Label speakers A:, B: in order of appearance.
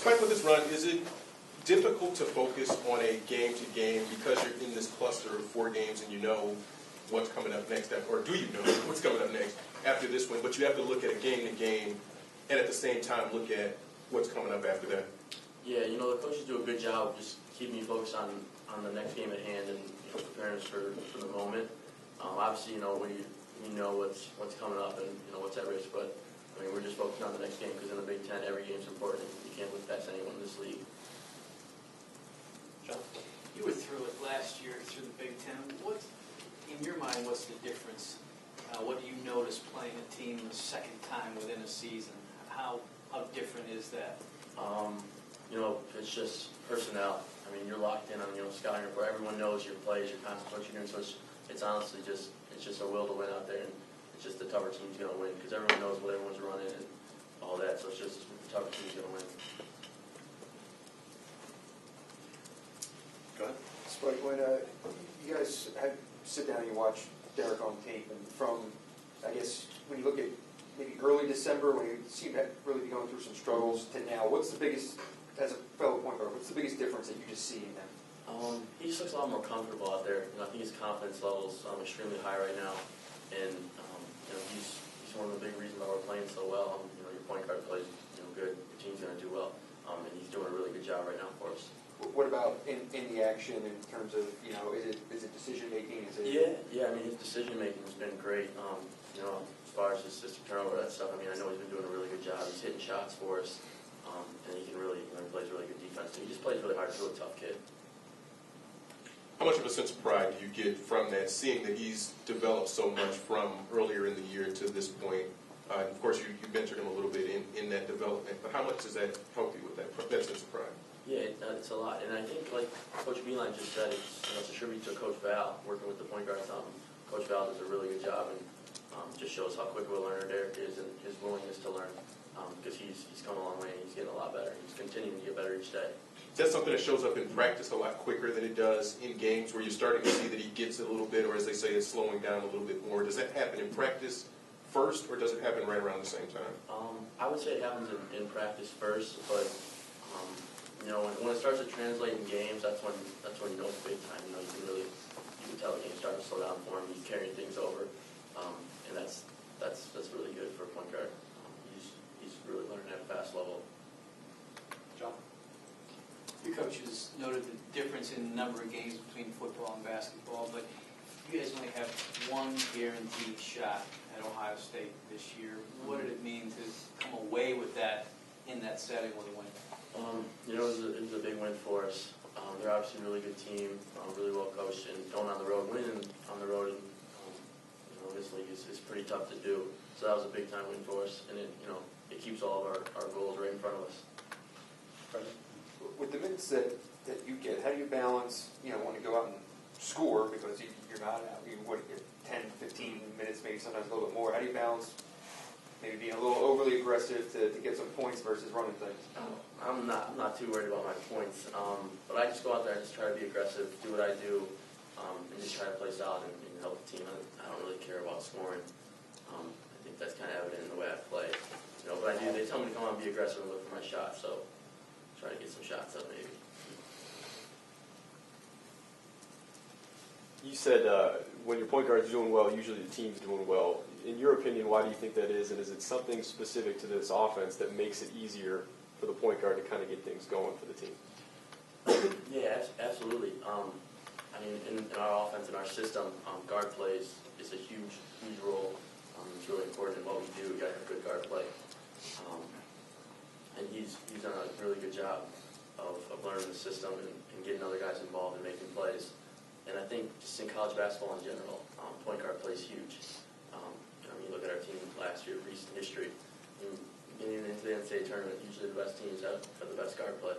A: Despite with this run, is it difficult to focus on a game-to-game because you're in this cluster of 4 games and you know what's coming up next, or do you know what's coming up next after this one, but you have to look at a game-to-game and at the same time look at what's coming up after that?
B: Yeah, you know, the coaches do a good job of just keeping you focused on the next game at hand and preparing us for the moment. Obviously, you know, we know what's coming up and what's at risk, but I mean, we're just focusing on the next game because in the Big Ten, every game's important. You can't look past anyone in this league.
C: John? You were through it last year through the Big Ten. What, in your mind, what's the difference? What do you notice playing a team the second time within a season? How different is that?
B: You know, it's just personnel. I mean, you're locked in on scouting report. Everyone knows your plays, your concepts, what you're doing. So it's honestly just a will to win out there, and it's just the tougher team's going to win because everyone knows what everyone's running and all that. So it's just the tougher team's going to win.
A: Go ahead.
D: Spike, when you guys sit down and you watch Derek on tape, and from, I guess, when you look at maybe early December when you seem to really be going through some struggles to now, what's the biggest, as a fellow point guard, what's the biggest difference that you just see in him?
B: He just looks a lot more comfortable out there. I think his confidence level's extremely high right now, and he's one of the big reasons why we're playing so well. Your point guard plays good, your team's going to do well, and he's doing a really good job right now for us.
D: What about in the action in terms of is it decision making?
B: Yeah. I mean, his decision making has been great. As far as his assistant turnover, that stuff. I mean, I know he's been doing a really good job. He's hitting shots for us, and he can really he plays really good defense. He just plays really hard. He's a really tough kid.
A: How much of a sense of pride do you get from that, seeing that he's developed so much from earlier in the year to this point? Of course, you mentored him a little bit in that development, but how much does that help you with that sense of pride?
B: Yeah, it's a lot. And I think, like Coach Beeline just said, it's a tribute to Coach Val, working with the point guards. Coach Val does a really good job and just shows how quick of a learner Derek is and his willingness to learn because he's come a long way and he's getting a lot better. He's continuing to get better each day.
A: Is that something that shows up in practice a lot quicker than it does in games where you're starting to see that he gets it a little bit, or as they say, it's slowing down a little bit more? Does that happen in practice first, or does it happen right around the same time?
B: I would say it happens in practice first, but when it starts to translate in games, that's when you know it's big time. You can tell the game's starting to slow down for him. He's carrying things over, and that's really good for a point guard. He's really learning at a fast level.
C: John? Your coaches noted the difference in the number of games between football and basketball, but you guys only have one guaranteed shot at Ohio State this year. What did it mean to come away with that in that setting with a win?
B: It was a big win for us. They're obviously a really good team, really well coached, and going on the road, winning on the road in this league is pretty tough to do. So that was a big time win for us, and it keeps all of our goals right in front of us.
D: With the minutes that you get, how do you balance, when you go out and score, because you're not out, you get 10, 15 minutes, maybe sometimes a little bit more. How do you balance maybe being a little overly aggressive to get some points versus running things?
B: I'm not too worried about my points, but I just go out there and just try to be aggressive, do what I do, and just try to play solid and help the team. I don't really care about scoring. I think that's kind of evident in the way I play. But they tell me to come on and be aggressive and look for my shot, so try to get some shots up maybe.
E: You said when your point guard's doing well, usually the team's doing well. In your opinion, why do you think that is? And is it something specific to this offense that makes it easier for the point guard to kind of get things going for the team?
B: Yeah, absolutely. In our offense, in our system, guard plays is a huge role. It's really important in what we do. We got to have good guard play. And he's done a really good job of learning the system and getting other guys involved and making plays. And I think just in college basketball in general, point guard play is huge. You look at our team last year, recent history. Getting into the NCAA tournament, usually the best teams have the best guard play.